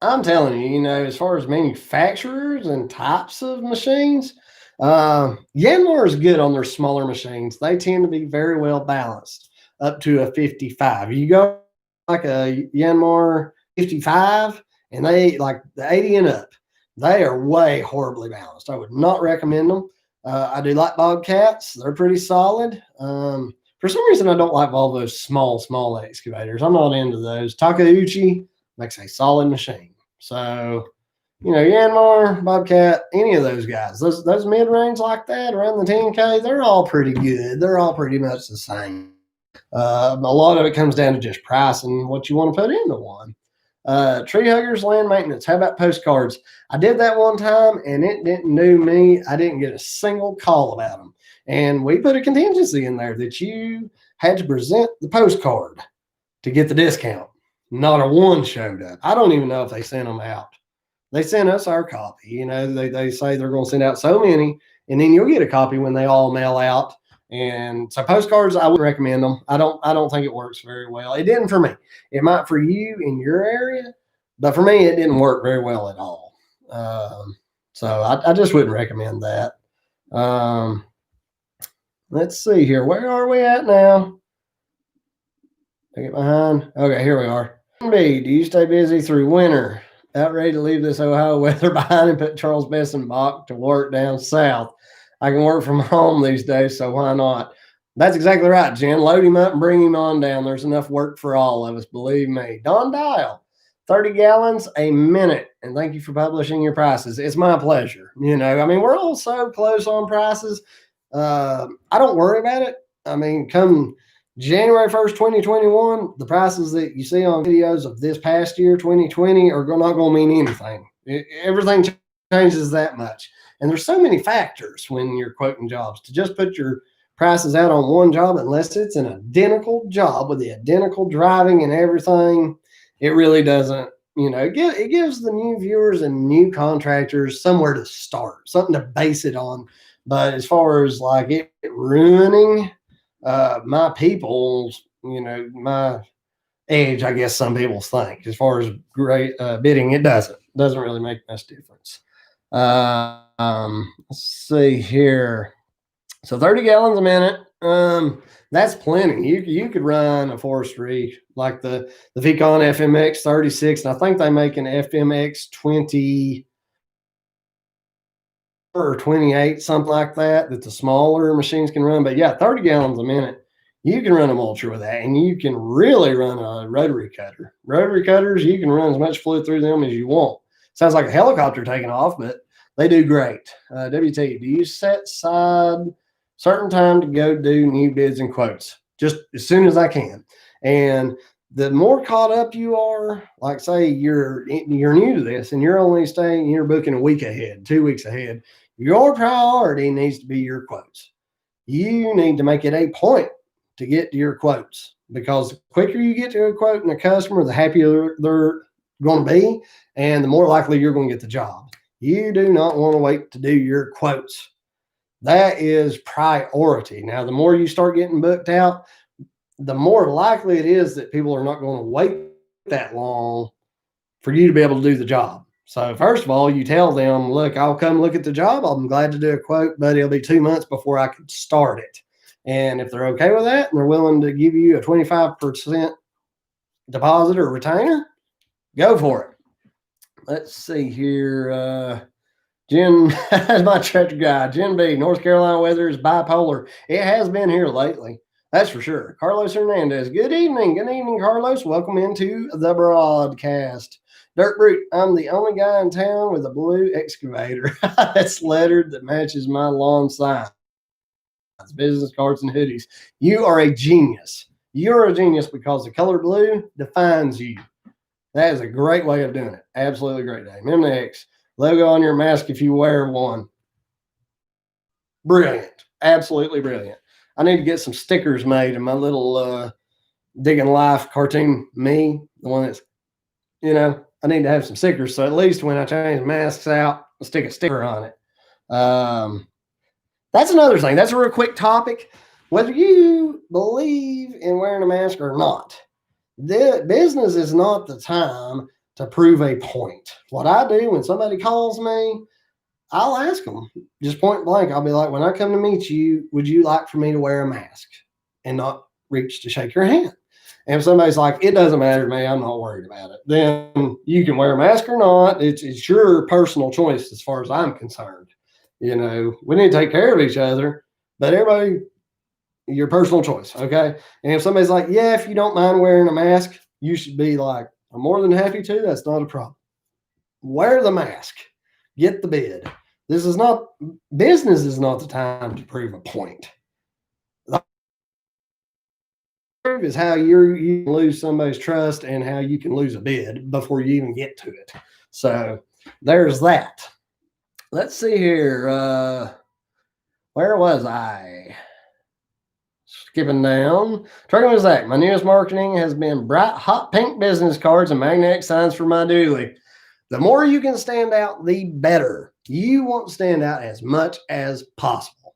S1: I'm telling you, as far as manufacturers and types of machines, Yanmar is good on their smaller machines. They tend to be very well balanced up to a 55. You go like a Yanmar 55, and they like the 80 and up, they are way horribly balanced. I would not recommend them. I do like Bobcats. They're pretty solid. For some reason, I don't like Volvo's small excavators. I'm not into those. Takeuchi makes a solid machine. So, Yanmar, Bobcat, any of those guys, those mid-range like that, around the 10K, they're all pretty good. They're all pretty much the same. A lot of it comes down to just price and what you want to put into one. Tree huggers, land maintenance. How about postcards? I did that one time and it didn't do me. I didn't get a single call about them. And we put a contingency in there that you had to present the postcard to get the discount. Not a one showed up. I don't even know if they sent them out. They sent us our copy. They say they're going to send out so many, and then you'll get a copy when they all mail out. And so postcards, I wouldn't recommend them. I don't think it works very well. It didn't for me. It might for you in your area, but for me, it didn't work very well at all. So I just wouldn't recommend that. Let's see here. Where are we at now? I get behind. Okay, here we are. B, do you stay busy through winter? About ready to leave this Ohio weather behind and put Charles Bessenbach to work down south. I can work from home these days, so why not? That's exactly right, Jen. Load him up and bring him on down. There's enough work for all of us, believe me. Don Dial, 30 gallons a minute. And thank you for publishing your prices. It's my pleasure. You know, I mean, we're all so close on prices. I don't worry about it. I mean, come January 1st, 2021, the prices that you see on videos of this past year, 2020, are not going to mean anything. Everything changes that much. And there's so many factors when you're quoting jobs. To just put your prices out on one job, unless it's an identical job with the identical driving and everything, it really doesn't, you know, it gives the new viewers and new contractors somewhere to start, something to base it on. But as far as like it ruining my people's, you know, my age, I guess some people think, as far as great bidding, it doesn't really make much difference. Let's see here. So 30 gallons a minute. That's plenty. You could run a forestry like the Vicon FMX 36, and I think they make an FMX 20 or 28, something like that the smaller machines can run. But yeah, 30 gallons a minute, you can run a mulcher with that, and you can really run a rotary cutter. Rotary cutters, you can run as much fluid through them as you want. Sounds like a helicopter taking off, but they do great. WT, do you set aside certain time to go do new bids and quotes? Just as soon as I can. And the more caught up you are, like say you're new to this and you're booking a week ahead, 2 weeks ahead, your priority needs to be your quotes. You need to make it a point to get to your quotes, because the quicker you get to a quote and a customer, the happier they're going to be, and the more likely you're going to get the job. You do not want to wait to do your quotes. That is priority. Now, the more you start getting booked out, the more likely it is that people are not going to wait that long for you to be able to do the job. So first of all, you tell them, look, I'll come look at the job. I'm glad to do a quote, but it'll be 2 months before I can start it. And if they're okay with that and they're willing to give you a 25% deposit or retainer, go for it. Let's see here. Jen, my tractor guy, Jen B, North Carolina weather is bipolar. It has been here lately. That's for sure. Carlos Hernandez. Good evening. Good evening, Carlos. Welcome into the broadcast. Dirt Brute, I'm the only guy in town with a blue excavator that's lettered that matches my lawn sign. Business cards and hoodies. You are a genius. You're a genius because the color blue defines you. That is a great way of doing it. Absolutely great name. MX. Logo on your mask if you wear one. Brilliant. Absolutely brilliant. I need to get some stickers made in my little Digging Life cartoon me, the one that's, you know, I need to have some stickers. So at least when I change masks out, I'll stick a sticker on it. That's another thing. That's a real quick topic. Whether you believe in wearing a mask or not, the business is not the time to prove a point. What I do when somebody calls me, I'll ask them just point blank. I'll be like, when I come to meet you, would you like for me to wear a mask and not reach to shake your hand? And if somebody's like, it doesn't matter to me, I'm not worried about it, then you can wear a mask or not. It's your personal choice as far as I'm concerned. You know, we need to take care of each other, but everybody, your personal choice. Okay. And if somebody's like, yeah, if you don't mind wearing a mask, you should be like, I'm more than happy to. That's not a problem. Wear the mask. Get the bid. Business is not the time to prove a point. Is how you can lose somebody's trust and how you can lose a bid before you even get to it. So there's that. Let's see here. Where was I? Skipping down. Trucking with Zach. My newest marketing has been bright, hot pink business cards and magnetic signs for my dually. The more you can stand out, the better. You want to stand out as much as possible.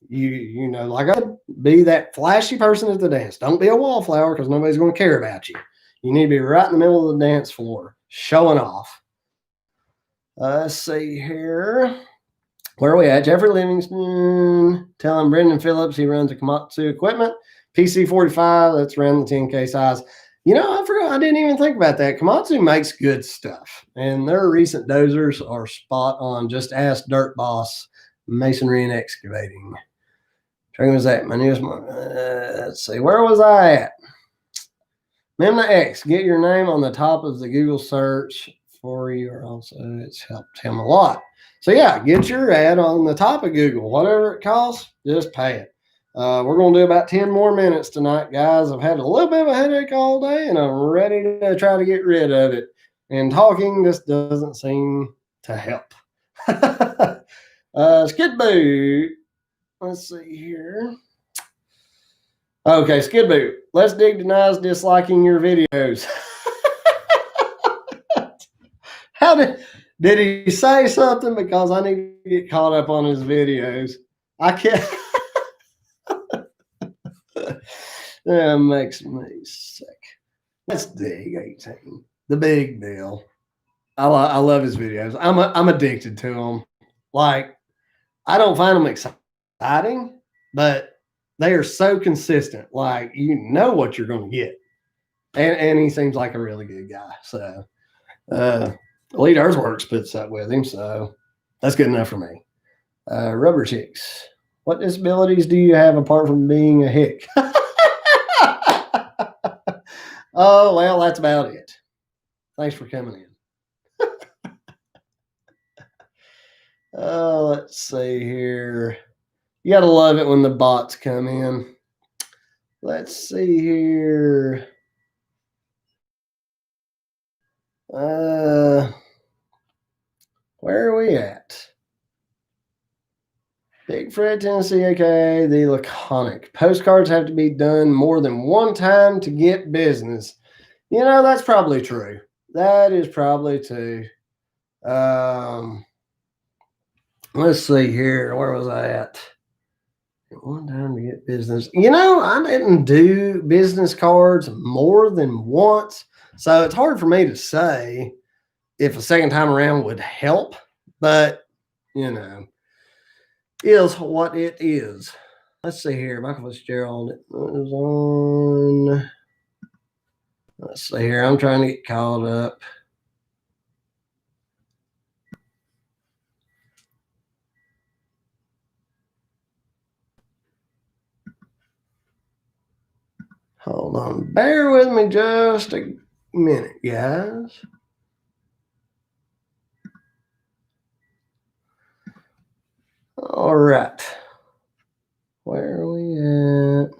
S1: You know, like I'd be that flashy person at the dance. Don't be a wallflower because nobody's going to care about you. You need to be right in the middle of the dance floor, showing off. Let's see here. Where are we at? Jeffrey Livingston telling Brendan Phillips he runs a Komatsu equipment. PC45, that's around the 10K size. You know, I forgot, I didn't even think about that. Komatsu makes good stuff, and their recent dozers are spot on. Just ask Dirt Boss Masonry and Excavating. Training was that? My newest one. Let's see, where was I at? Memna X, get your name on the top of the Google search for you, or also it's helped him a lot. So yeah, get your ad on the top of Google. Whatever it costs, just pay it. We're going to do about 10 more minutes tonight, guys. I've had a little bit of a headache all day, and I'm ready to try to get rid of it. And talking just doesn't seem to help. Skid Boot. Let's see here. Okay, Skid Boot. Let's Dig denies disliking your videos. How did he say something? Because I need to get caught up on his videos. I can't. That makes me sick. Let's Dig 18. The big deal. I love his videos. I'm addicted to them. Like, I don't find them exciting, but they are so consistent. Like, you know what you're going to get. And he seems like a really good guy. So, Elite Earthworks puts up with him. So, that's good enough for me. Rubber Chicks. What disabilities do you have apart from being a hick? Oh, well, that's about it. Thanks for coming in. Let's see here. You got to love it when the bots come in. Let's see here. Where are we at? Big Fred, Tennessee, aka the Laconic. Postcards have to be done more than one time to get business. You know, that's probably true. That is probably true. Let's see here. Where was I at? One time to get business. You know, I didn't do business cards more than once. So it's hard for me to say if a second time around would help. But, you know, is what it is. Let's see here. Michael Fitzgerald is on. Let's see here. I'm trying to get caught up. Hold on. Bear with me just a minute, guys. All right. Where are we at?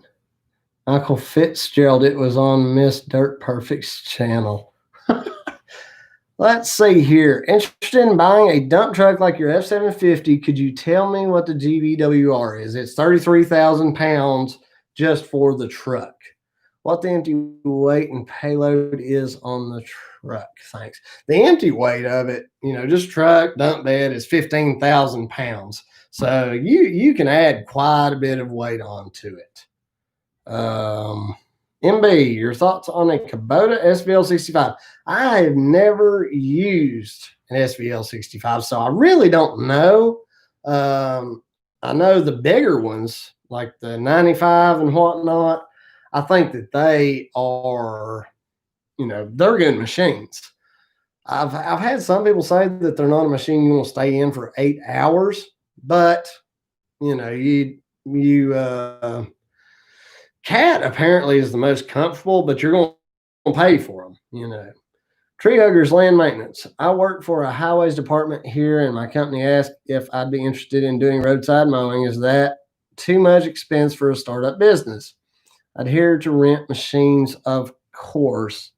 S1: Michael Fitzgerald. It was on Miss Dirt Perfect's channel. Let's see here. Interested in buying a dump truck like your F-750? Could you tell me what the GVWR is? It's 33,000 pounds just for the truck. What the empty weight and payload is on the truck? Thanks. The empty weight of it, you know, just truck dump bed is 15,000 pounds. So you can add quite a bit of weight onto it. MB, your thoughts on a Kubota Svl 65? I have never used an SVL 65, so I really don't know. I know the bigger ones, like the 95 and whatnot, I think that they are, you know, they're good machines. I've had some people say that they're not a machine you want to stay in for 8 hours, but, you know, Cat apparently is the most comfortable, but you're going to pay for them, you know. Tree Huggers Land Maintenance. I work for a highways department here, and my company asked if I'd be interested in doing roadside mowing. Is that too much expense for a startup business? Adhere to rent machines, of course.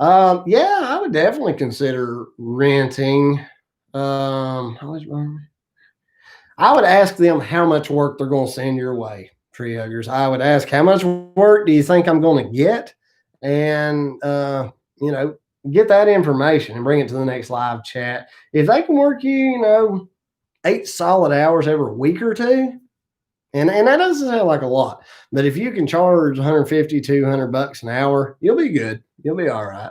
S1: Yeah, I would definitely consider renting. I would ask them how much work they're going to send your way. Tree Huggers. I would ask, how much work do you think I'm going to get? And, you know, get that information and bring it to the next live chat. If they can work you, you know, 8 solid hours every week or two, and that doesn't sound like a lot, but if you can charge 150, 200 bucks an hour, you'll be good. You'll be all right.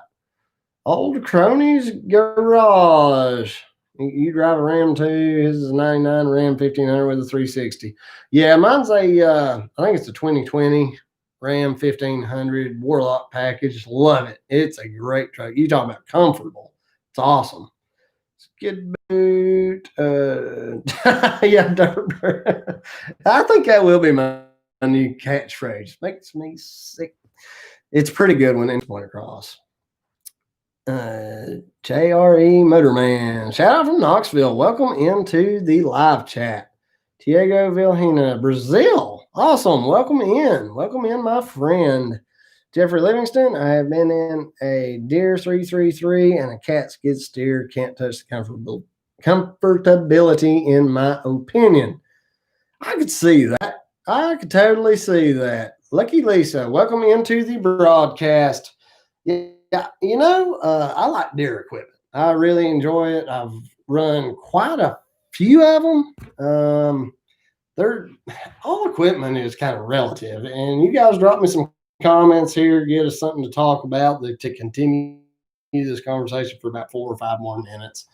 S1: Old Cronies Garage. You drive a Ram too. His is a 99 Ram 1500 with a 360. Yeah, mine's I think it's a 2020 Ram 1500 Warlock package. Love it. It's a great truck. You talking about comfortable. It's awesome. Skid boot. Yeah, dirt. I think that will be my new catchphrase. Makes me sick. It's a pretty good when it's went across. JRE Motorman. Shout out from Knoxville. Welcome into the live chat. Tiago Vilhena, Brazil. Awesome. Welcome in. Welcome in, my friend. Jeffrey Livingston. I have been in a Deere 333 and a cat skid steer. Can't touch the comfortability in my opinion. I could see that. I could totally see that. Lucky Lisa, welcome into the broadcast. Yeah, I like Deere equipment. I really enjoy it. I've run quite a few of them. They're all equipment is kind of relative, and you guys drop me some comments here, get us something to talk about to continue this conversation for about 4 or 5 more minutes.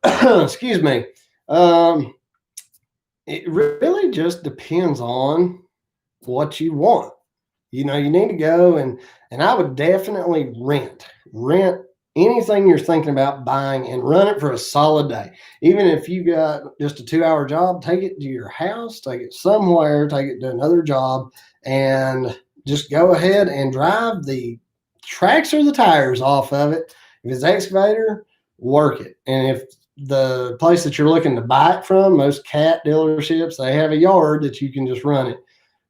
S1: Excuse me. It really just depends on what you want. You need to go and I would definitely rent anything you're thinking about buying and run it for a solid day. Even if you got just a 2-hour job, take it to your house, take it somewhere, take it to another job, and just go ahead and drive the tracks or the tires off of it. If it's excavator, work it. And if the place that you're looking to buy it from, most cat dealerships, they have a yard that you can just run it.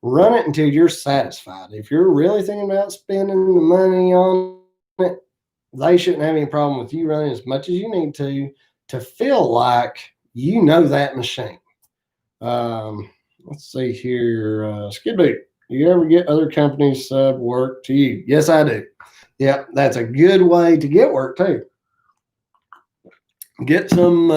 S1: Run it until you're satisfied. If you're really thinking about spending the money on it, they shouldn't have any problem with you running as much as you need to feel like you know that machine. Let's see here. Skid boot. Do you ever get other companies sub work to you? Yes, I do. Yeah, that's a good way to get work too. Get some,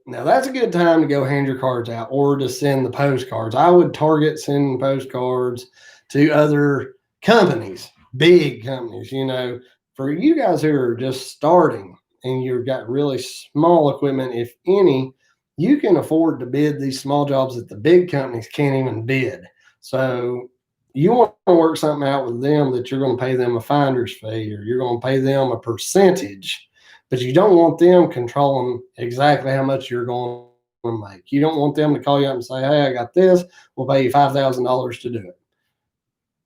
S1: now that's a good time to go hand your cards out or to send the postcards. I would target sending postcards to other companies, big companies, for you guys who are just starting and you've got really small equipment, if any, you can afford to bid these small jobs that the big companies can't even bid. So you want to work something out with them that you're going to pay them a finder's fee or you're going to pay them a percentage, but you don't want them controlling exactly how much you're going to make. You don't want them to call you up and say, hey, I got this. We'll pay you $5,000 to do it.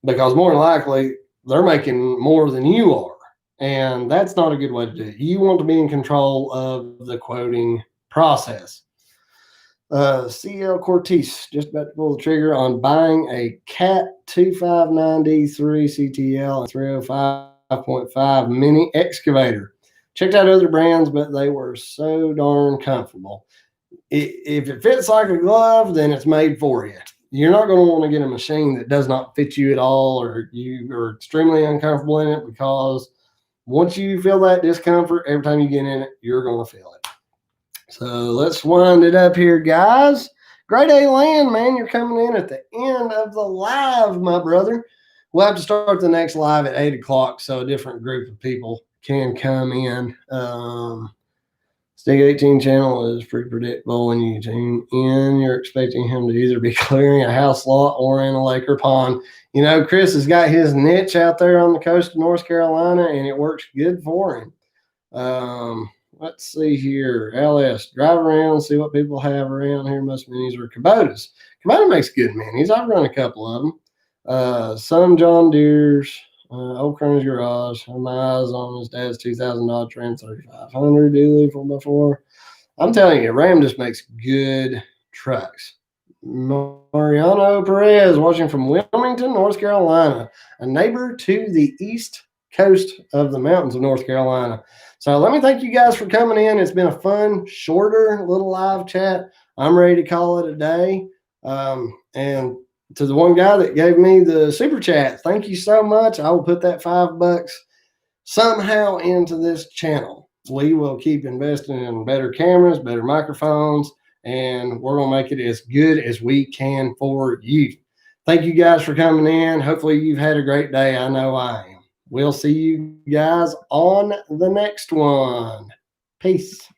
S1: Because more than likely, they're making more than you are. And that's not a good way to do it. You want to be in control of the quoting process. CL Cortez, just about to pull the trigger on buying a Cat 259D3 CTL and 305.5 mini excavator. Checked out other brands, but they were so darn comfortable. If it fits like a glove, then it's made for you. You're not going to want to get a machine that does not fit you at all, or you are extremely uncomfortable in it, because once you feel that discomfort, every time you get in it, you're going to feel it. So let's wind it up here, guys. Grade A Land, man, you're coming in at the end of the live, my brother. We'll have to start the next live at 8 o'clock so a different group of people can come in. Stick 18 channel is pretty predictable. When you tune in, you're expecting him to either be clearing a house lot or in a lake or pond. Chris has got his niche out there on the coast of North Carolina, and it works good for him. Let's see here. LS, drive around, see what people have around here. Most minis are Kubotas. Kubota makes good minis. I've run a couple of them. Some John Deere's. Old Crown's Garage. Have my eyes on his dad's 2000 Dodge Ram 3500 dually 4x4. I'm telling you, Ram just makes good trucks. Mariano Perez, watching from Wilmington, North Carolina, a neighbor to the east coast of the mountains of North Carolina. So let me thank you guys for coming in. It's been a fun, shorter little live chat. I'm ready to call it a day. And to the one guy that gave me the super chat, thank you so much. I will put that $5 somehow into this channel. We will keep investing in better cameras, better microphones, and we're going to make it as good as we can for you. Thank you guys for coming in. Hopefully you've had a great day. I know I am. We'll see you guys on the next one.
S2: Peace.